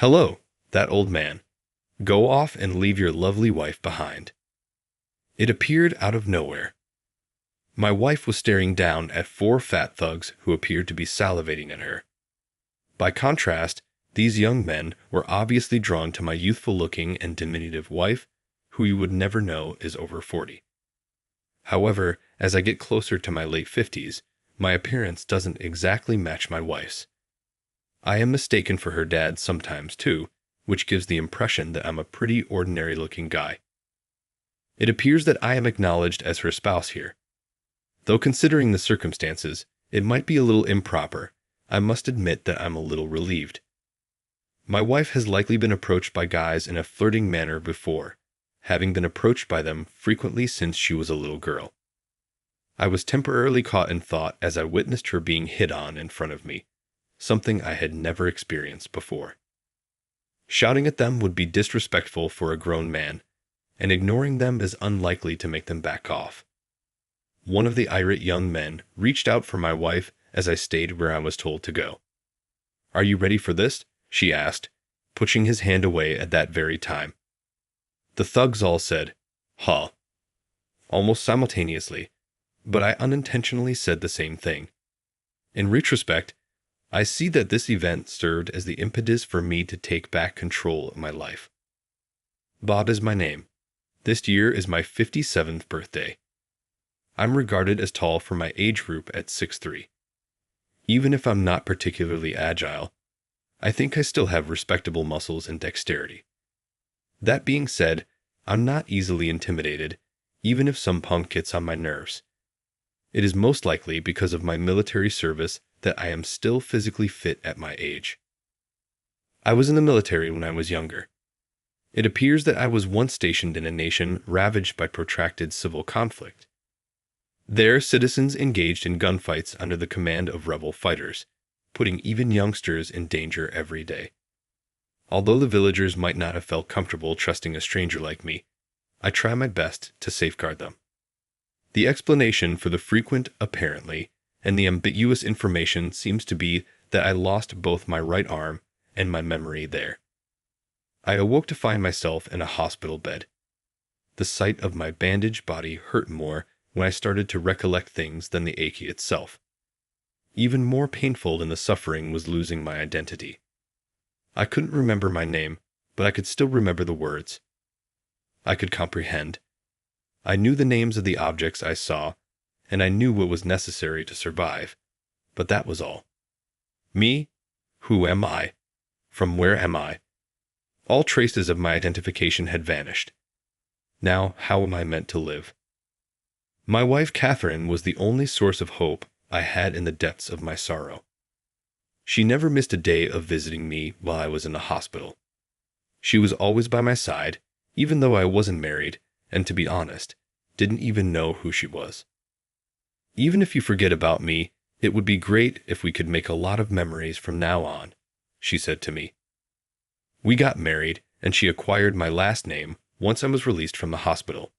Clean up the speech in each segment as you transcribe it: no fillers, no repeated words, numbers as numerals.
Hello, that old man. Go off and leave your lovely wife behind. It appeared out of nowhere. My wife was staring down at four fat thugs who appeared to be salivating at her. By contrast, these young men were obviously drawn to my youthful-looking and diminutive wife, who you would never know is over 40. However, as I get closer to my late 50s, my appearance doesn't exactly match my wife's. I am mistaken for her dad sometimes too, which gives the impression that I'm a pretty ordinary-looking guy. It appears that I am acknowledged as her spouse here. Though considering the circumstances, it might be a little improper. I must admit that I'm a little relieved. My wife has likely been approached by guys in a flirting manner before, having been approached by them frequently since she was a little girl. I was temporarily caught in thought as I witnessed her being hit on in front of me, something I had never experienced before. Shouting at them would be disrespectful for a grown man, and ignoring them is unlikely to make them back off. One of the irate young men reached out for my wife as I stayed where I was told to go. "Are you ready for this?" she asked, pushing his hand away at that very time. The thugs all said, "Huh," almost simultaneously, but I unintentionally said the same thing. In retrospect, I see that this event served as the impetus for me to take back control of my life. Bob is my name. This year is my 57th birthday. I'm regarded as tall for my age group at 6'3". Even if I'm not particularly agile, I think I still have respectable muscles and dexterity. That being said, I'm not easily intimidated, even if some punk gets on my nerves. It is most likely because of my military service that I am still physically fit at my age. I was in the military when I was younger. It appears that I was once stationed in a nation ravaged by protracted civil conflict. There, citizens engaged in gunfights under the command of rebel fighters, putting even youngsters in danger every day. Although the villagers might not have felt comfortable trusting a stranger like me, I try my best to safeguard them. The explanation for the frequent apparently and the ambiguous information seems to be that I lost both my right arm and my memory there. I awoke to find myself in a hospital bed. The sight of my bandaged body hurt more when I started to recollect things than the ache itself. Even more painful than the suffering was losing my identity. I couldn't remember my name, but I could still remember the words. I could comprehend. I knew the names of the objects I saw, and I knew what was necessary to survive, but that was all. Me? Who am I? From where am I? All traces of my identification had vanished. Now, how am I meant to live? My wife Catherine was the only source of hope I had in the depths of my sorrow. She never missed a day of visiting me while I was in the hospital. She was always by my side, even though I wasn't married, and to be honest, didn't even know who she was. "Even if you forget about me, it would be great if we could make a lot of memories from now on," she said to me. We got married, and she acquired my last name once I was released from the hospital.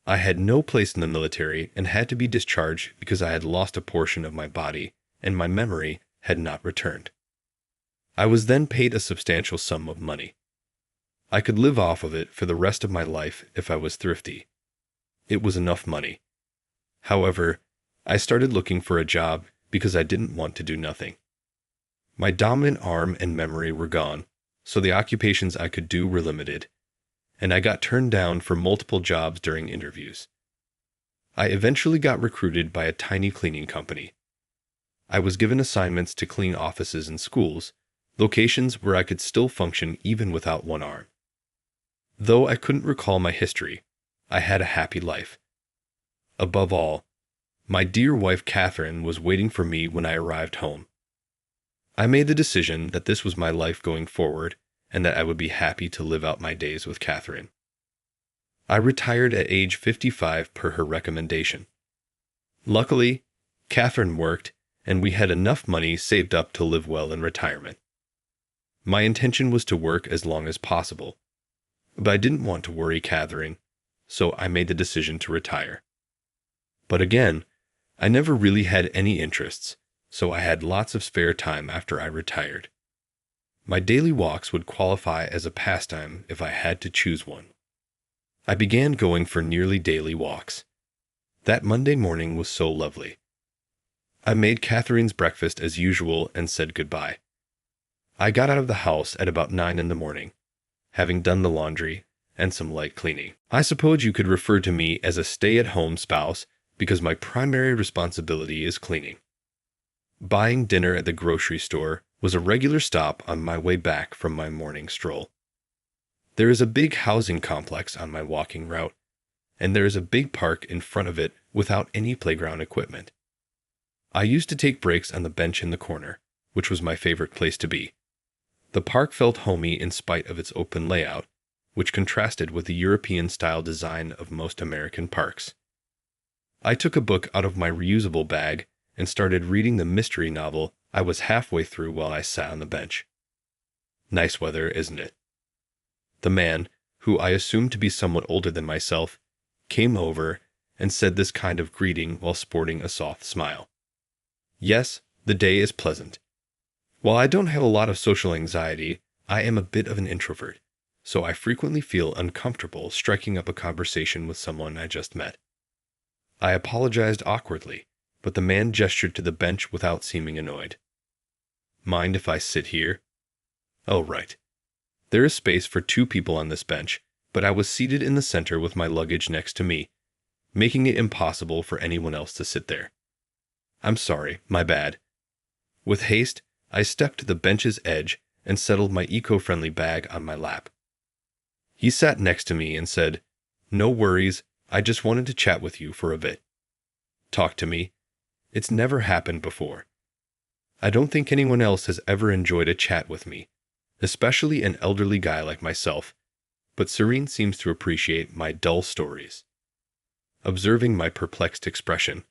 I had no place in the military and had to be discharged because I had lost a portion of my body and my memory had not returned. I was then paid a substantial sum of money. I could live off of it for the rest of my life if I was thrifty. It was enough money. However, I started looking for a job because I didn't want to do nothing. My dominant arm and memory were gone, so the occupations I could do were limited, and I got turned down for multiple jobs during interviews. I eventually got recruited by a tiny cleaning company. I was given assignments to clean offices and schools, locations where I could still function even without one arm. Though I couldn't recall my history, I had a happy life. Above all, my dear wife Catherine was waiting for me when I arrived home. I made the decision that this was my life going forward and that I would be happy to live out my days with Catherine. I retired at age 55 per her recommendation. Luckily, Catherine worked, and we had enough money saved up to live well in retirement. My intention was to work as long as possible, but I didn't want to worry Catherine, so I made the decision to retire. But again, I never really had any interests, so I had lots of spare time after I retired. My daily walks would qualify as a pastime if I had to choose one. I began going for nearly daily walks. That Monday morning was so lovely. I made Catherine's breakfast as usual and said goodbye. I got out of the house at about 9 in the morning, having done the laundry and some light cleaning. I suppose you could refer to me as a stay-at-home spouse because my primary responsibility is cleaning. Buying dinner at the grocery store was a regular stop on my way back from my morning stroll. There is a big housing complex on my walking route, and there is a big park in front of it without any playground equipment. I used to take breaks on the bench in the corner, which was my favorite place to be. The park felt homey in spite of its open layout, which contrasted with the European-style design of most American parks. I took a book out of my reusable bag and started reading the mystery novel I was halfway through while I sat on the bench. Nice weather, isn't it? The man, who I assumed to be somewhat older than myself, came over and said this kind of greeting while sporting a soft smile. Yes, the day is pleasant. While I don't have a lot of social anxiety, I am a bit of an introvert, so I frequently feel uncomfortable striking up a conversation with someone I just met. I apologized awkwardly, but the man gestured to the bench without seeming annoyed. Mind if I sit here? Oh, right. There is space for 2 people on this bench, but I was seated in the center with my luggage next to me, making it impossible for anyone else to sit there. I'm sorry, my bad. With haste, I stepped to the bench's edge and settled my eco-friendly bag on my lap. He sat next to me and said, "No worries, I just wanted to chat with you for a bit." Talk to me. It's never happened before. I don't think anyone else has ever enjoyed a chat with me, especially an elderly guy like myself, but Serene seems to appreciate my dull stories. Observing my perplexed expression,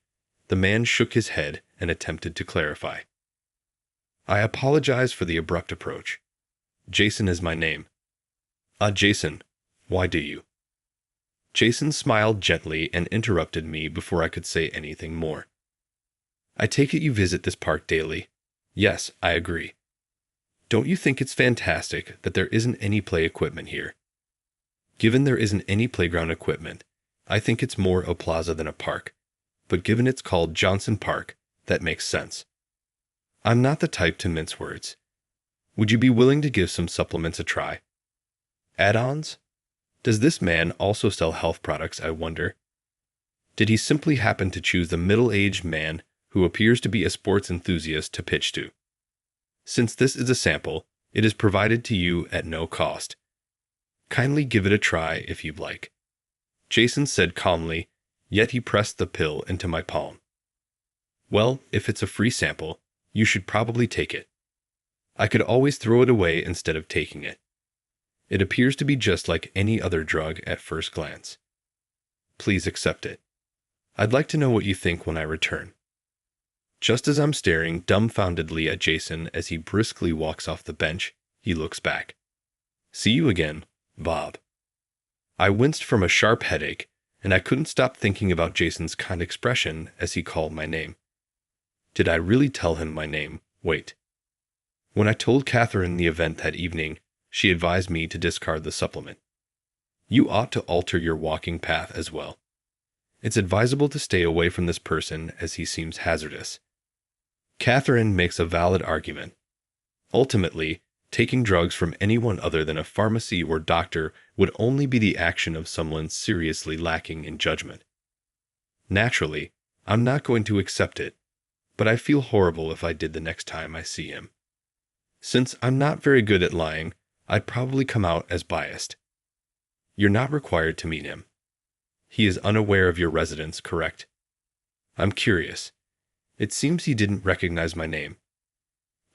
the man shook his head and attempted to clarify. I apologize for the abrupt approach. Jason is my name. Jason, why do you? Jason smiled gently and interrupted me before I could say anything more. I take it you visit this park daily. Yes, I agree. Don't you think it's fantastic that there isn't any play equipment here? Given there isn't any playground equipment, I think it's more a plaza than a park, but given it's called Johnson Park, that makes sense. I'm not the type to mince words. Would you be willing to give some supplements a try? Add-ons? Does this man also sell health products, I wonder? Did he simply happen to choose the middle-aged man who appears to be a sports enthusiast to pitch to? Since this is a sample, it is provided to you at no cost. Kindly give it a try if you'd like. Jason said calmly, yet he pressed the pill into my palm. Well, if it's a free sample, you should probably take it. I could always throw it away instead of taking it. It appears to be just like any other drug at first glance. Please accept it. I'd like to know what you think when I return. Just as I'm staring dumbfoundedly at Jason as he briskly walks off the bench, he looks back. See you again, Bob. I winced from a sharp headache, and I couldn't stop thinking about Jason's kind expression as he called my name. Did I really tell him my name? Wait. When I told Catherine the event that evening, she advised me to discard the supplement. You ought to alter your walking path as well. It's advisable to stay away from this person as he seems hazardous. Catherine makes a valid argument. Ultimately, taking drugs from anyone other than a pharmacy or doctor would only be the action of someone seriously lacking in judgment. Naturally, I'm not going to accept it, but I feel horrible if I did the next time I see him. Since I'm not very good at lying, I'd probably come out as biased. You're not required to meet him. He is unaware of your residence, correct? I'm curious. It seems he didn't recognize my name.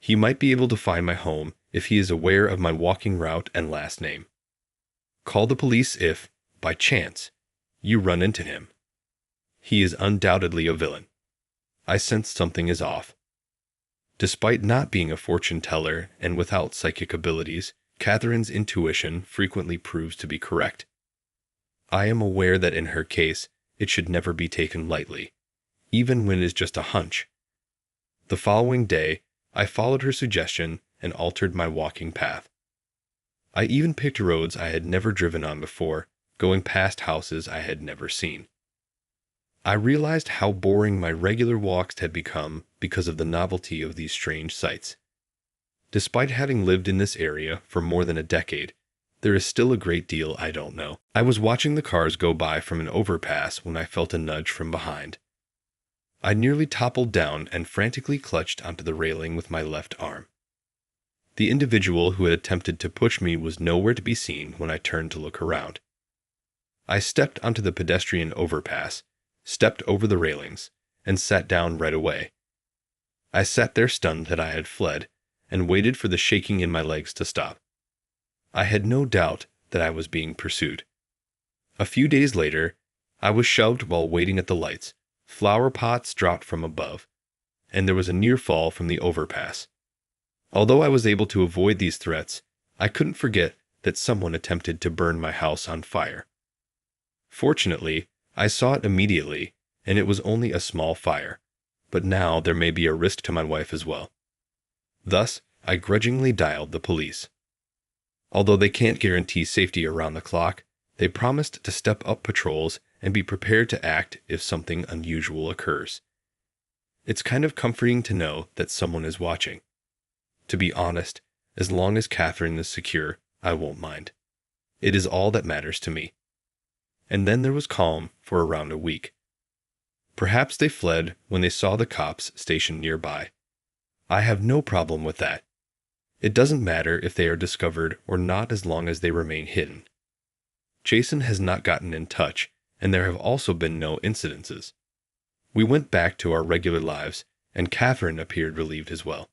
He might be able to find my home if he is aware of my walking route and last name. Call the police if, by chance, you run into him. He is undoubtedly a villain. I sense something is off. Despite not being a fortune teller and without psychic abilities, Catherine's intuition frequently proves to be correct. I am aware that in her case, it should never be taken lightly, even when it is just a hunch. The following day, I followed her suggestion and altered my walking path. I even picked roads I had never driven on before, going past houses I had never seen. I realized how boring my regular walks had become because of the novelty of these strange sights. Despite having lived in this area for more than a decade, there is still a great deal I don't know. I was watching the cars go by from an overpass when I felt a nudge from behind. I nearly toppled down and frantically clutched onto the railing with my left arm. The individual who had attempted to push me was nowhere to be seen when I turned to look around. I stepped onto the pedestrian overpass, stepped over the railings, and sat down right away. I sat there stunned that I had fled, and waited for the shaking in my legs to stop. I had no doubt that I was being pursued. A few days later, I was shoved while waiting at the lights, flower pots dropped from above, and there was a near fall from the overpass. Although I was able to avoid these threats, I couldn't forget that someone attempted to burn my house on fire. Fortunately, I saw it immediately, and it was only a small fire, but now there may be a risk to my wife as well. Thus, I grudgingly dialed the police. Although they can't guarantee safety around the clock, they promised to step up patrols and be prepared to act if something unusual occurs. It's kind of comforting to know that someone is watching. To be honest, as long as Catherine is secure, I won't mind. It is all that matters to me. And then there was calm for around a week. Perhaps they fled when they saw the cops stationed nearby. I have no problem with that. It doesn't matter if they are discovered or not as long as they remain hidden. Jason has not gotten in touch, and there have also been no incidences. We went back to our regular lives, and Catherine appeared relieved as well.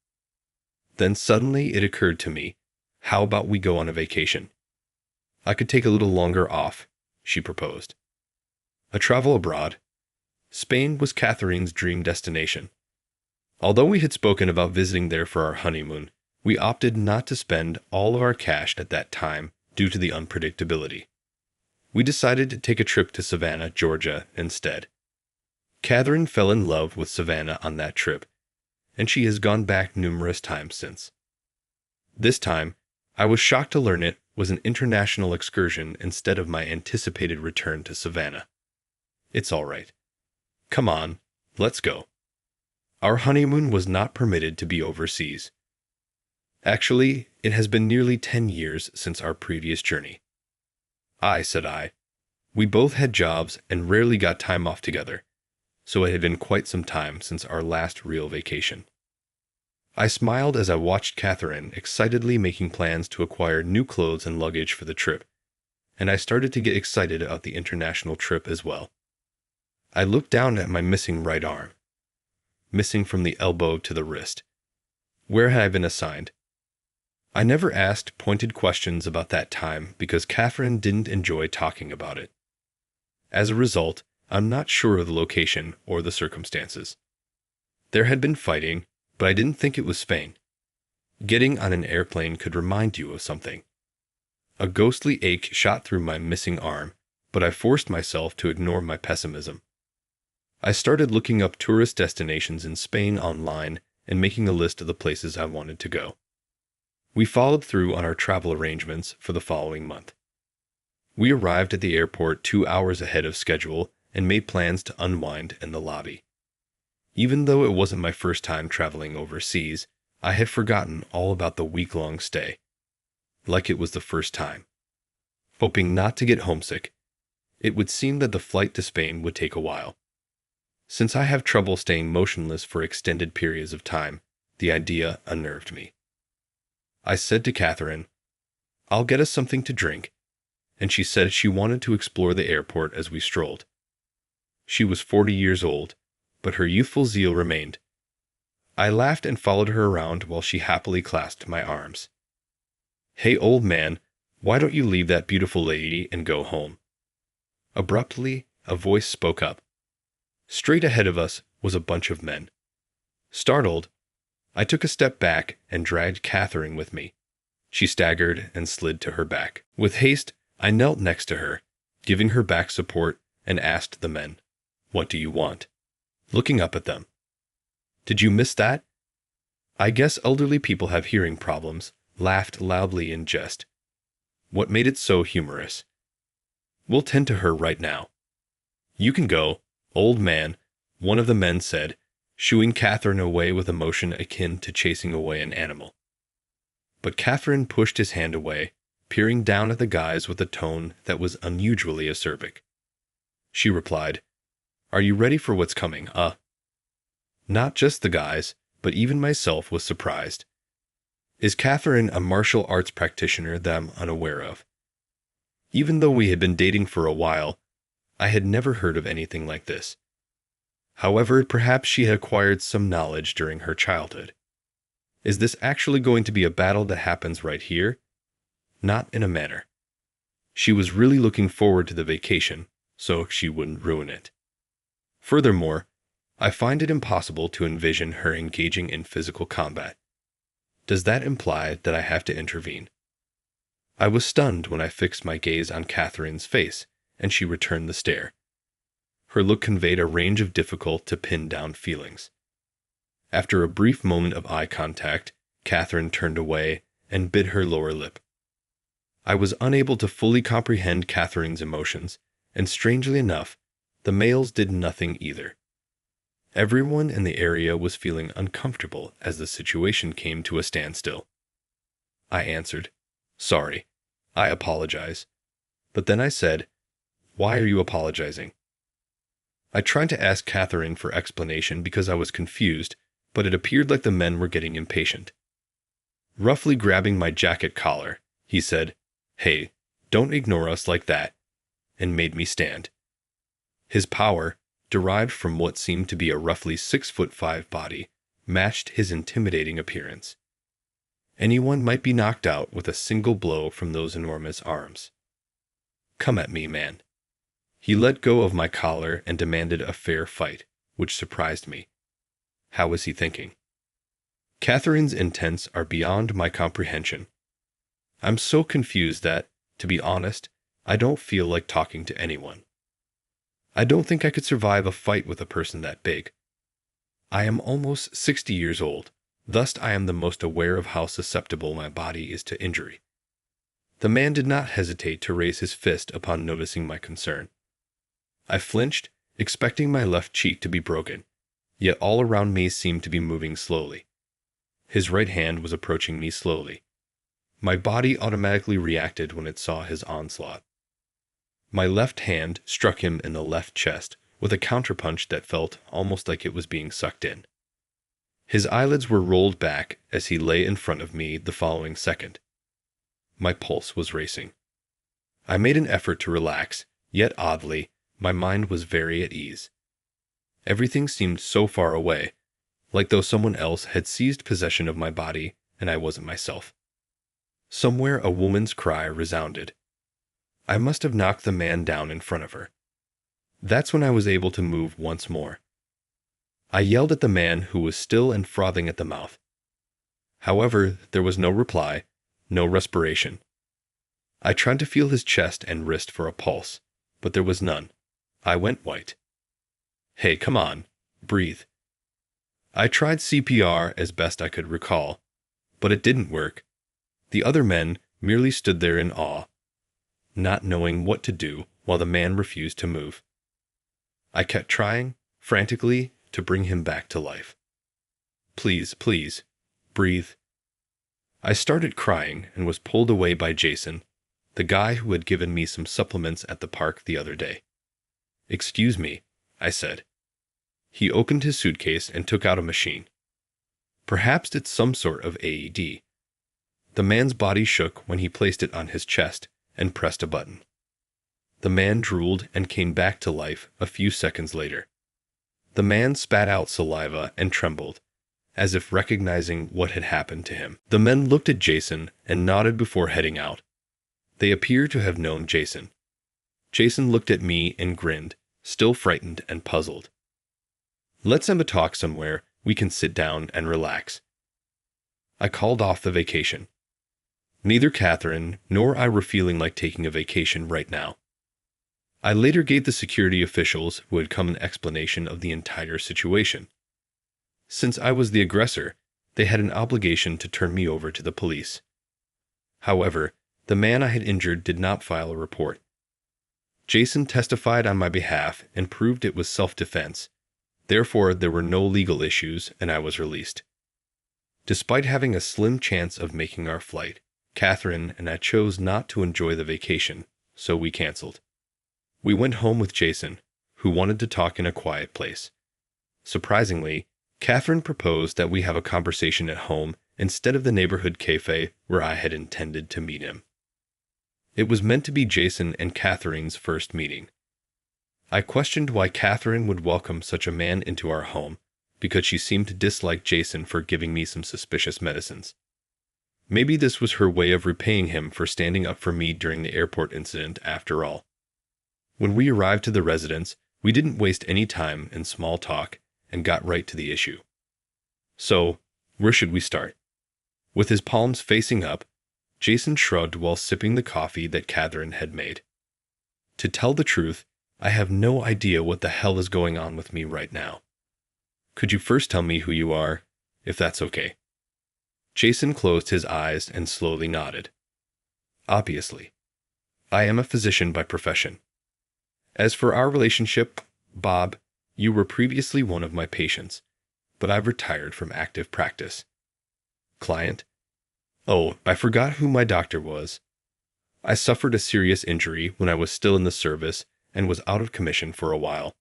Then suddenly it occurred to me, how about we go on a vacation? I could take a little longer off, she proposed. A travel abroad. Spain was Catherine's dream destination. Although we had spoken about visiting there for our honeymoon, we opted not to spend all of our cash at that time due to the unpredictability. We decided to take a trip to Savannah, Georgia, instead. Catherine fell in love with Savannah on that trip, and she has gone back numerous times since. This time, I was shocked to learn it was an international excursion instead of my anticipated return to Savannah. It's all right. Come on, let's go. Our honeymoon was not permitted to be overseas. Actually, it has been nearly 10 years since our previous journey. Said I. We both had jobs and rarely got time off together, so it had been quite some time since our last real vacation. I smiled as I watched Catherine excitedly making plans to acquire new clothes and luggage for the trip, and I started to get excited about the international trip as well. I looked down at my missing right arm, missing from the elbow to the wrist. Where had I been assigned? I never asked pointed questions about that time because Catherine didn't enjoy talking about it. As a result, I'm not sure of the location or the circumstances. There had been fighting, but I didn't think it was Spain. Getting on an airplane could remind you of something. A ghostly ache shot through my missing arm, but I forced myself to ignore my pessimism. I started looking up tourist destinations in Spain online and making a list of the places I wanted to go. We followed through on our travel arrangements for the following month. We arrived at the airport 2 hours ahead of schedule and made plans to unwind in the lobby. Even though it wasn't my first time traveling overseas, I had forgotten all about the week-long stay, like it was the first time. Hoping not to get homesick, it would seem that the flight to Spain would take a while. Since I have trouble staying motionless for extended periods of time, the idea unnerved me. I said to Catherine, "I'll get us something to drink," and she said she wanted to explore the airport as we strolled. She was 40 years old, but her youthful zeal remained. I laughed and followed her around while she happily clasped my arms. "Hey, old man, why don't you leave that beautiful lady and go home?" Abruptly, a voice spoke up. Straight ahead of us was a bunch of men. Startled, I took a step back and dragged Catherine with me. She staggered and slid to her back. With haste, I knelt next to her, giving her back support, and asked the men, "What do you want?" Looking up at them. "Did you miss that?" I guess elderly people have hearing problems, laughed loudly in jest. What made it so humorous? We'll tend to her right now. You can go, old man, one of the men said, shooing Catherine away with a motion akin to chasing away an animal. But Catherine pushed his hand away, peering down at the guys with a tone that was unusually acerbic. She replied, "Are you ready for what's coming, Not just the guys, but even myself was surprised. Is Catherine a martial arts practitioner that I'm unaware of? Even though we had been dating for a while, I had never heard of anything like this. However, perhaps she had acquired some knowledge during her childhood. Is this actually going to be a battle that happens right here? Not in a manner. She was really looking forward to the vacation, so she wouldn't ruin it. Furthermore, I find it impossible to envision her engaging in physical combat. Does that imply that I have to intervene? I was stunned when I fixed my gaze on Catherine's face, and she returned the stare. Her look conveyed a range of difficult-to-pin-down feelings. After a brief moment of eye contact, Catherine turned away and bit her lower lip. I was unable to fully comprehend Catherine's emotions, and strangely enough, the males did nothing either. Everyone in the area was feeling uncomfortable as the situation came to a standstill. I answered, "Sorry. I apologize." But then I said, "Why are you apologizing?" I tried to ask Catherine for explanation because I was confused, but it appeared like the men were getting impatient. Roughly grabbing my jacket collar, he said, "Hey, don't ignore us like that," and made me stand. His power, derived from what seemed to be a roughly 6'5" body, matched his intimidating appearance. Anyone might be knocked out with a single blow from those enormous arms. "Come at me, man." He let go of my collar and demanded a fair fight, which surprised me. How was he thinking? Catherine's intents are beyond my comprehension. I'm so confused that, to be honest, I don't feel like talking to anyone. I don't think I could survive a fight with a person that big. I am almost 60 years old, thus I am the most aware of how susceptible my body is to injury. The man did not hesitate to raise his fist upon noticing my concern. I flinched, expecting my left cheek to be broken, yet all around me seemed to be moving slowly. His right hand was approaching me slowly. My body automatically reacted when it saw his onslaught. My left hand struck him in the left chest with a counterpunch that felt almost like it was being sucked in. His eyelids were rolled back as he lay in front of me the following second. My pulse was racing. I made an effort to relax, yet oddly, my mind was very at ease. Everything seemed so far away, like though someone else had seized possession of my body and I wasn't myself. Somewhere a woman's cry resounded. I must have knocked the man down in front of her. That's when I was able to move once more. I yelled at the man who was still and frothing at the mouth. However, there was no reply, no respiration. I tried to feel his chest and wrist for a pulse, but there was none. I went white. "Hey, come on, breathe." I tried CPR as best I could recall, but it didn't work. The other men merely stood there in awe, not knowing what to do while the man refused to move. I kept trying, frantically, to bring him back to life. "Please, please, breathe." I started crying and was pulled away by Jason, the guy who had given me some supplements at the park the other day. "Excuse me," I said. He opened his suitcase and took out a machine. Perhaps it's some sort of AED. The man's body shook when he placed it on his chest and pressed a button. The man drooled and came back to life a few seconds later. The man spat out saliva and trembled, as if recognizing what had happened to him. The men looked at Jason and nodded before heading out. They appear to have known Jason. Jason looked at me and grinned, still frightened and puzzled. "Let's have a talk somewhere we can sit down and relax." I called off the vacation. Neither Catherine nor I were feeling like taking a vacation right now. I later gave the security officials who had come an explanation of the entire situation. Since I was the aggressor, they had an obligation to turn me over to the police. However, the man I had injured did not file a report. Jason testified on my behalf and proved it was self-defense. Therefore, there were no legal issues, and I was released. Despite having a slim chance of making our flight, Catherine and I chose not to enjoy the vacation, so we canceled. We went home with Jason, who wanted to talk in a quiet place. Surprisingly, Catherine proposed that we have a conversation at home instead of the neighborhood cafe where I had intended to meet him. It was meant to be Jason and Catherine's first meeting. I questioned why Catherine would welcome such a man into our home, because she seemed to dislike Jason for giving me some suspicious medicines. Maybe this was her way of repaying him for standing up for me during the airport incident after all. When we arrived to the residence, we didn't waste any time in small talk and got right to the issue. So, where should we start? With his palms facing up, Jason shrugged while sipping the coffee that Catherine had made. To tell the truth, I have no idea what the hell is going on with me right now. Could you first tell me who you are, if that's okay? Jason closed his eyes and slowly nodded. Obviously. I am a physician by profession. As for our relationship, Bob, you were previously one of my patients, but I've retired from active practice. Client? Oh, I forgot who my doctor was. I suffered a serious injury when I was still in the service and was out of commission for a while.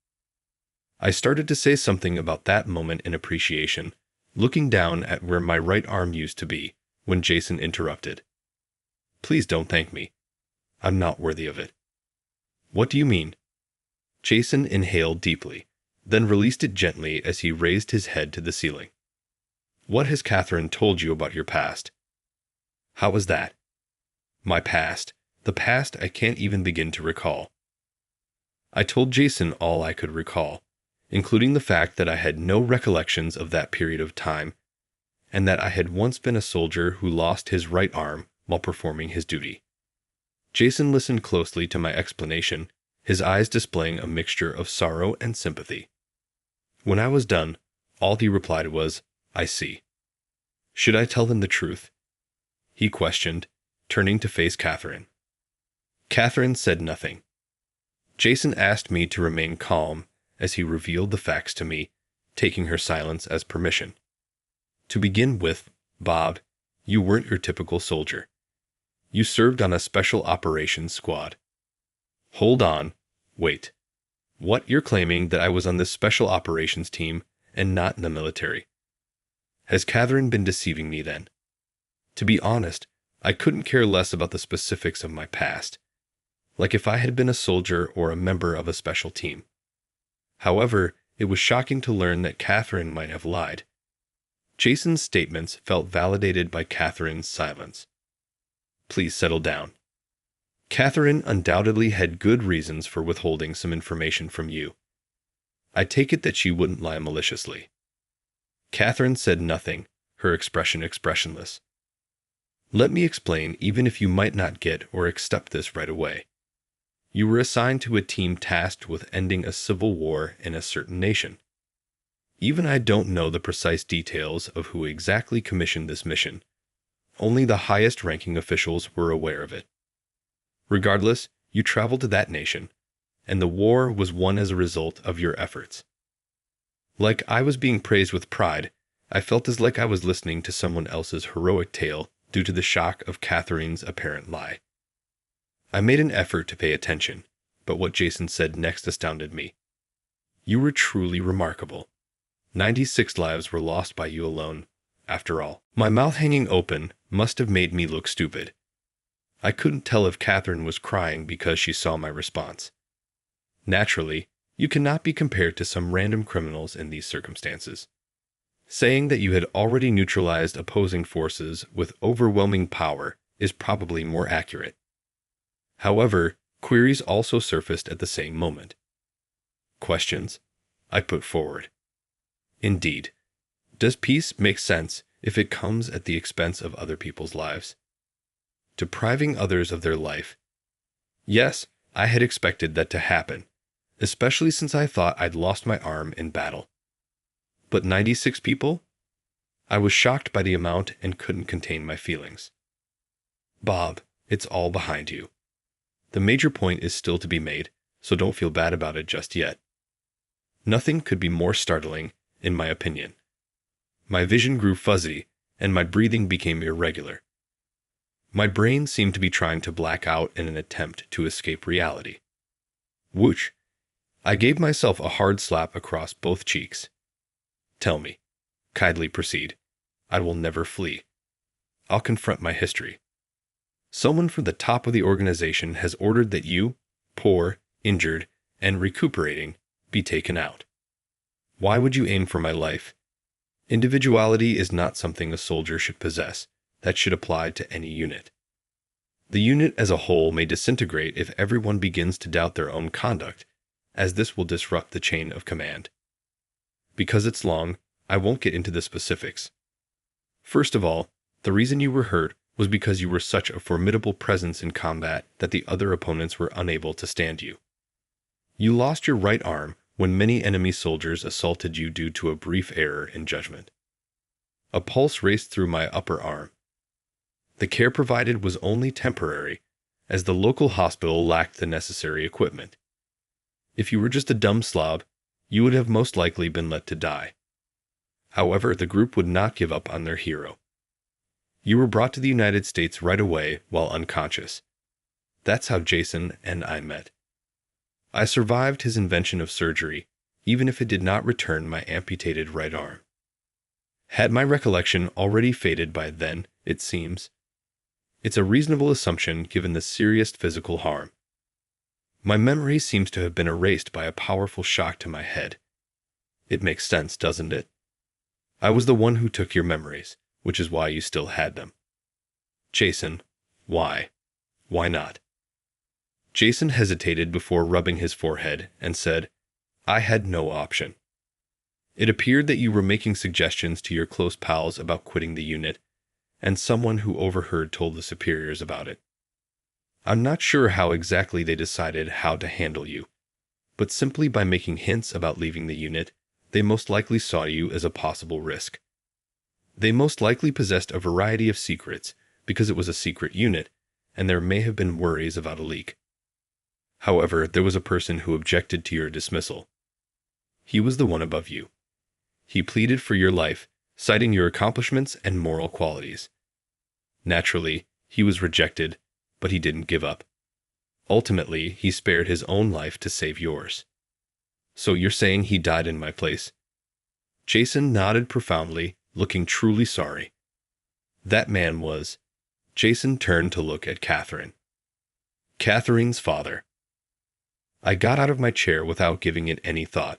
I started to say something about that moment in appreciation, looking down at where my right arm used to be, when Jason interrupted. Please don't thank me. I'm not worthy of it. What do you mean? Jason inhaled deeply, then released it gently as he raised his head to the ceiling. What has Catherine told you about your past? How was that? My past. The past I can't even begin to recall. I told Jason all I could recall, including the fact that I had no recollections of that period of time, and that I had once been a soldier who lost his right arm while performing his duty. Jason listened closely to my explanation, his eyes displaying a mixture of sorrow and sympathy. When I was done, all he replied was, I see. Should I tell them the truth? He questioned, turning to face Catherine. Catherine said nothing. Jason asked me to remain calm as he revealed the facts to me, taking her silence as permission. To begin with, Bob, you weren't your typical soldier. You served on a special operations squad. Hold on. Wait. What, you're claiming that I was on this special operations team and not in the military? Has Catherine been deceiving me then? To be honest, I couldn't care less about the specifics of my past, like if I had been a soldier or a member of a special team. However, it was shocking to learn that Catherine might have lied. Jason's statements felt validated by Catherine's silence. Please settle down. Catherine undoubtedly had good reasons for withholding some information from you. I take it that she wouldn't lie maliciously. Catherine said nothing, her expression expressionless. Let me explain, even if you might not get or accept this right away. You were assigned to a team tasked with ending a civil war in a certain nation. Even I don't know the precise details of who exactly commissioned this mission. Only the highest-ranking officials were aware of it. Regardless, you traveled to that nation, and the war was won as a result of your efforts. Like I was being praised with pride, I felt as like I was listening to someone else's heroic tale due to the shock of Catherine's apparent lie. I made an effort to pay attention, but what Jason said next astounded me. You were truly remarkable. 96 lives were lost by you alone, after all. My mouth hanging open must have made me look stupid. I couldn't tell if Catherine was crying because she saw my response. Naturally, you cannot be compared to some random criminals in these circumstances. Saying that you had already neutralized opposing forces with overwhelming power is probably more accurate. However, queries also surfaced at the same moment. Questions I put forward. Indeed, does peace make sense if it comes at the expense of other people's lives? Depriving others of their life. Yes, I had expected that to happen, especially since I thought I'd lost my arm in battle. But 96 people? I was shocked by the amount and couldn't contain my feelings. Bob, it's all behind you. The major point is still to be made, so don't feel bad about it just yet. Nothing could be more startling, in my opinion. My vision grew fuzzy, and my breathing became irregular. My brain seemed to be trying to black out in an attempt to escape reality. Whoosh! I gave myself a hard slap across both cheeks. Tell me. Kindly proceed. I will never flee. I'll confront my history. Someone from the top of the organization has ordered that you, poor, injured, and recuperating, be taken out. Why would you aim for my life? Individuality is not something a soldier should possess. That should apply to any unit. The unit as a whole may disintegrate if everyone begins to doubt their own conduct, as this will disrupt the chain of command. Because it's long, I won't get into the specifics. First of all, the reason you were hurt was because you were such a formidable presence in combat that the other opponents were unable to stand you. You lost your right arm when many enemy soldiers assaulted you due to a brief error in judgment. A pulse raced through my upper arm. The care provided was only temporary, as the local hospital lacked the necessary equipment. If you were just a dumb slob, you would have most likely been let to die. However, the group would not give up on their hero. You were brought to the United States right away while unconscious. That's how Jason and I met. I survived his invention of surgery, even if it did not return my amputated right arm. Had my recollection already faded by then, it seems? It's a reasonable assumption given the serious physical harm. My memory seems to have been erased by a powerful shock to my head. It makes sense, doesn't it? I was the one who took your memories, which is why you still had them. Jason, why? Why not? Jason hesitated before rubbing his forehead and said, I had no option. It appeared that you were making suggestions to your close pals about quitting the unit, and someone who overheard told the superiors about it. I'm not sure how exactly they decided how to handle you, but simply by making hints about leaving the unit, they most likely saw you as a possible risk. They most likely possessed a variety of secrets because it was a secret unit, and there may have been worries about a leak. However, there was a person who objected to your dismissal. He was the one above you. He pleaded for your life, citing your accomplishments and moral qualities. Naturally, he was rejected, but he didn't give up. Ultimately, he spared his own life to save yours. So you're saying he died in my place? Jason nodded profoundly, looking truly sorry. That man was. Jason turned to look at Catherine. Catherine's father. I got out of my chair without giving it any thought.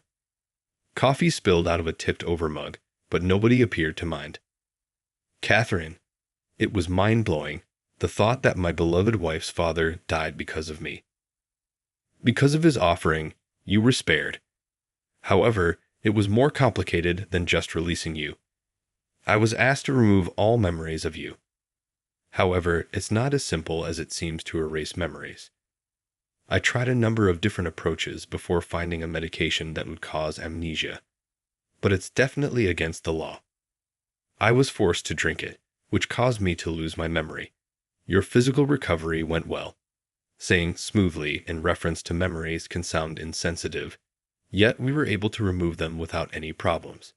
Coffee spilled out of a tipped-over mug, but nobody appeared to mind. Catherine. It was mind-blowing, the thought that my beloved wife's father died because of me. Because of his offering, you were spared. However, it was more complicated than just releasing you. I was asked to remove all memories of you. However, it's not as simple as it seems to erase memories. I tried a number of different approaches before finding a medication that would cause amnesia, but it's definitely against the law. I was forced to drink it, which caused me to lose my memory. Your physical recovery went well. Saying smoothly in reference to memories can sound insensitive, yet we were able to remove them without any problems.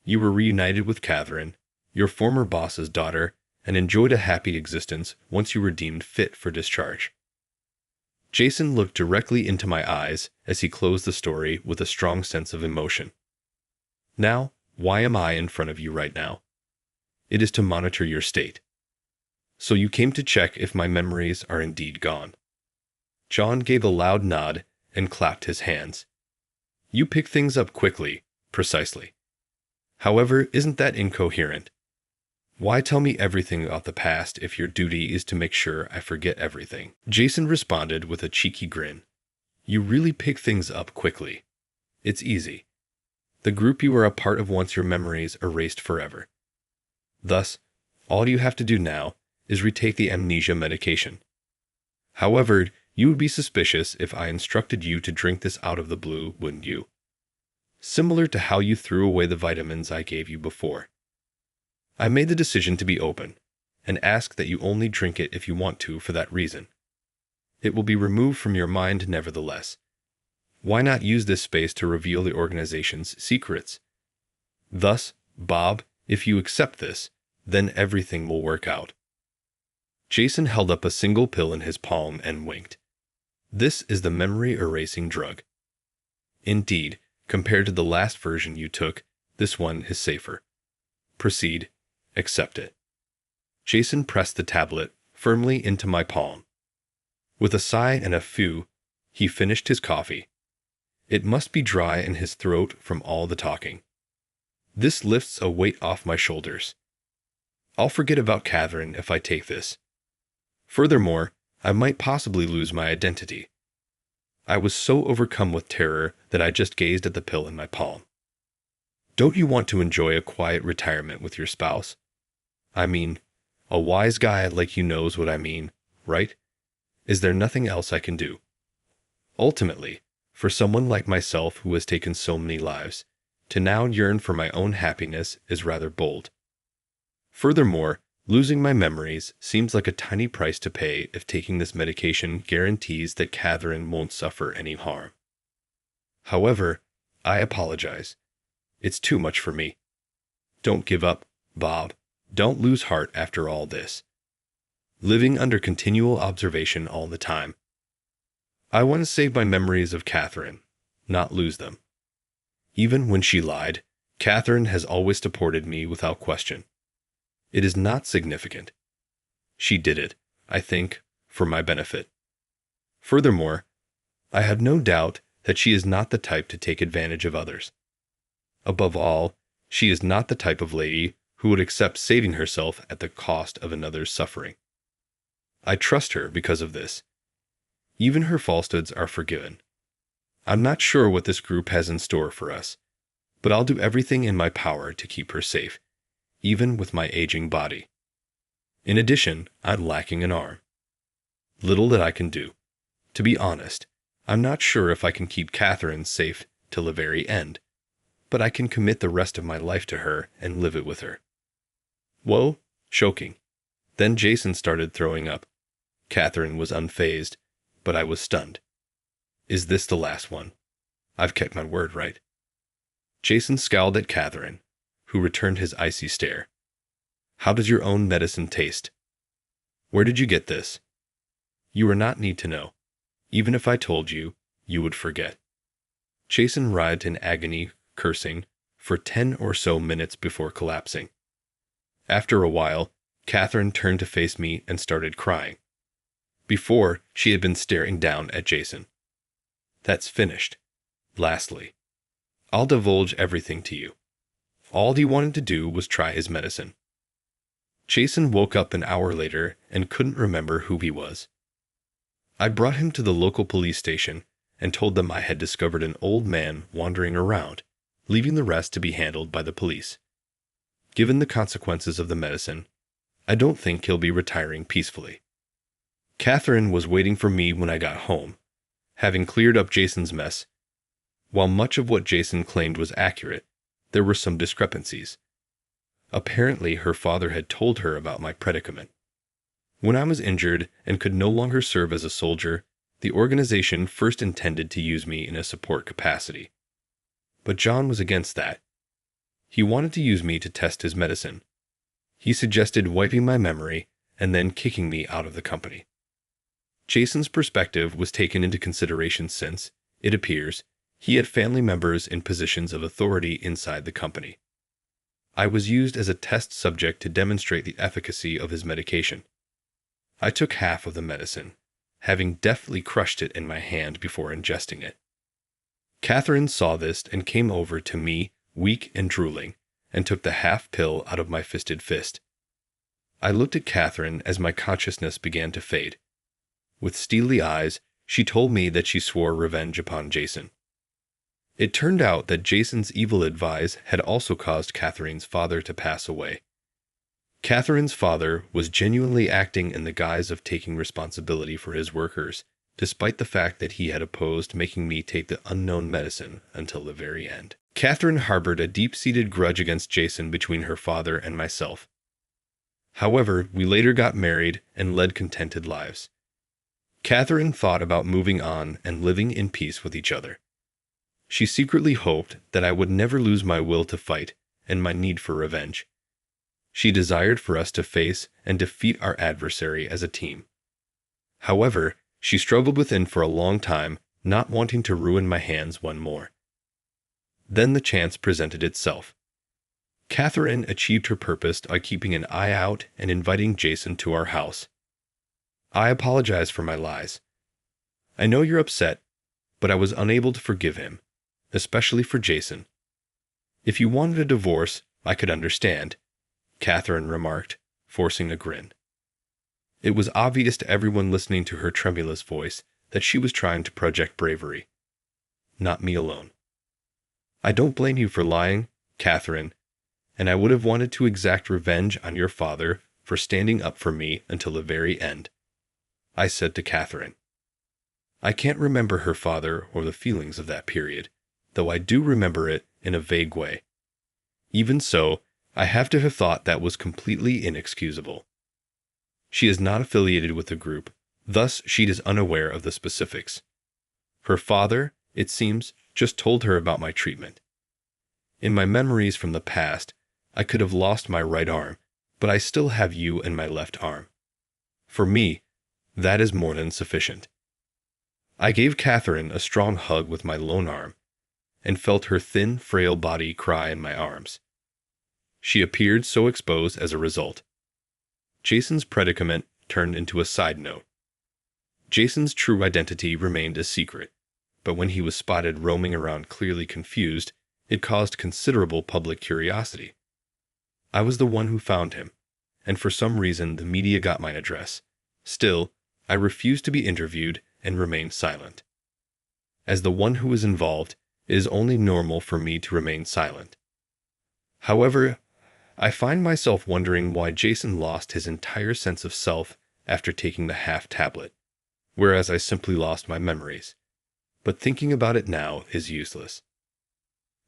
You were reunited with Catherine, your former boss's daughter, and enjoyed a happy existence once you were deemed fit for discharge. Jason looked directly into my eyes as he closed the story with a strong sense of emotion. Now, why am I in front of you right now? It is to monitor your state. So you came to check if my memories are indeed gone. John gave a loud nod and clapped his hands. You pick things up quickly, precisely. However, isn't that incoherent? Why tell me everything about the past if your duty is to make sure I forget everything? Jason responded with a cheeky grin. You really pick things up quickly. It's easy. The group you were a part of wants your memories erased forever. Thus, all you have to do now is retake the amnesia medication. However, you would be suspicious if I instructed you to drink this out of the blue, wouldn't you? Similar to how you threw away the vitamins I gave you before. I made the decision to be open and ask that you only drink it if you want to for that reason. It will be removed from your mind nevertheless. Why not use this space to reveal the organization's secrets? Thus, Bob, if you accept this, then everything will work out. Jason held up a single pill in his palm and winked. This is the memory-erasing drug. Indeed, compared to the last version you took, this one is safer. Proceed. Accept it. Jason pressed the tablet firmly into my palm. With a sigh and a phew, he finished his coffee. It must be dry in his throat from all the talking. This lifts a weight off my shoulders. I'll forget about Catherine if I take this. Furthermore, I might possibly lose my identity. I was so overcome with terror that I just gazed at the pill in my palm. Don't you want to enjoy a quiet retirement with your spouse? I mean, a wise guy like you knows what I mean, right? Is there nothing else I can do? Ultimately, for someone like myself who has taken so many lives, to now yearn for my own happiness is rather bold. Furthermore, losing my memories seems like a tiny price to pay if taking this medication guarantees that Catherine won't suffer any harm. However, I apologize. It's too much for me. Don't give up, Bob. Don't lose heart after all this. Living under continual observation all the time. I want to save my memories of Catherine, not lose them. Even when she lied, Catherine has always supported me without question. It is not significant. She did it, I think, for my benefit. Furthermore, I have no doubt that she is not the type to take advantage of others. Above all, she is not the type of lady who would accept saving herself at the cost of another's suffering. I trust her because of this. Even her falsehoods are forgiven. I'm not sure what this group has in store for us, but I'll do everything in my power to keep her safe, even with my aging body. In addition, I'm lacking an arm. Little that I can do. To be honest, I'm not sure if I can keep Catherine safe till the very end, but I can commit the rest of my life to her and live it with her. Whoa, choking. Then Jason started throwing up. Catherine was unfazed, but I was stunned. Is this the last one? I've kept my word, right? Jason scowled at Catherine, who returned his icy stare. How does your own medicine taste? Where did you get this? You will not need to know. Even if I told you, you would forget. Jason writhed in agony, cursing, for 10 or so minutes before collapsing. After a while, Catherine turned to face me and started crying. Before, she had been staring down at Jason. That's finished. Lastly, I'll divulge everything to you. All he wanted to do was try his medicine. Jason woke up an hour later and couldn't remember who he was. I brought him to the local police station and told them I had discovered an old man wandering around, leaving the rest to be handled by the police. Given the consequences of the medicine, I don't think he'll be retiring peacefully. Catherine was waiting for me when I got home, having cleared up Jason's mess. While much of what Jason claimed was accurate, there were some discrepancies. Apparently, her father had told her about my predicament. When I was injured and could no longer serve as a soldier, the organization first intended to use me in a support capacity. But John was against that. He wanted to use me to test his medicine. He suggested wiping my memory and then kicking me out of the company. Jason's perspective was taken into consideration since, it appears, he had family members in positions of authority inside the company. I was used as a test subject to demonstrate the efficacy of his medication. I took half of the medicine, having deftly crushed it in my hand before ingesting it. Catherine saw this and came over to me, weak and drooling, and took the half pill out of my fisted fist. I looked at Catherine as my consciousness began to fade. With steely eyes, she told me that she swore revenge upon Jason. It turned out that Jason's evil advice had also caused Catherine's father to pass away. Catherine's father was genuinely acting in the guise of taking responsibility for his workers, despite the fact that he had opposed making me take the unknown medicine until the very end. Catherine harbored a deep-seated grudge against Jason between her father and myself. However, we later got married and led contented lives. Catherine thought about moving on and living in peace with each other. She secretly hoped that I would never lose my will to fight and my need for revenge. She desired for us to face and defeat our adversary as a team. However, she struggled within for a long time, not wanting to ruin my hands one more. Then the chance presented itself. Catherine achieved her purpose by keeping an eye out and inviting Jason to our house. I apologize for my lies. I know you're upset, but I was unable to forgive him, especially for Jason. If you wanted a divorce, I could understand, Catherine remarked, forcing a grin. It was obvious to everyone listening to her tremulous voice that she was trying to project bravery. Not me alone. I don't blame you for lying, Catherine, and I would have wanted to exact revenge on your father for standing up for me until the very end, I said to Catherine. I can't remember her father or the feelings of that period, though I do remember it in a vague way. Even so, I have to have thought that was completely inexcusable. She is not affiliated with the group, thus she is unaware of the specifics. Her father, it seems, just told her about my treatment. In my memories from the past, I could have lost my right arm, but I still have you in my left arm. For me, that is more than sufficient. I gave Catherine a strong hug with my lone arm, and felt her thin, frail body cry in my arms. She appeared so exposed as a result. Jason's predicament turned into a side note. Jason's true identity remained a secret, but when he was spotted roaming around clearly confused, it caused considerable public curiosity. I was the one who found him, and for some reason the media got my address. Still, I refused to be interviewed and remained silent. As the one who was involved, it is only normal for me to remain silent. However, I find myself wondering why Jason lost his entire sense of self after taking the half-tablet, whereas I simply lost my memories. But thinking about it now is useless.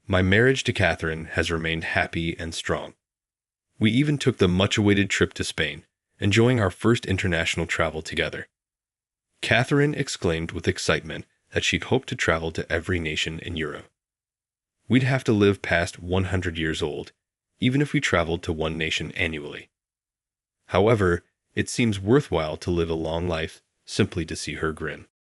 My marriage to Catherine has remained happy and strong. We even took the much-awaited trip to Spain, enjoying our first international travel together. Catherine exclaimed with excitement that she'd hoped to travel to every nation in Europe. We'd have to live past 100 years old, even if we traveled to one nation annually. However, it seems worthwhile to live a long life simply to see her grin.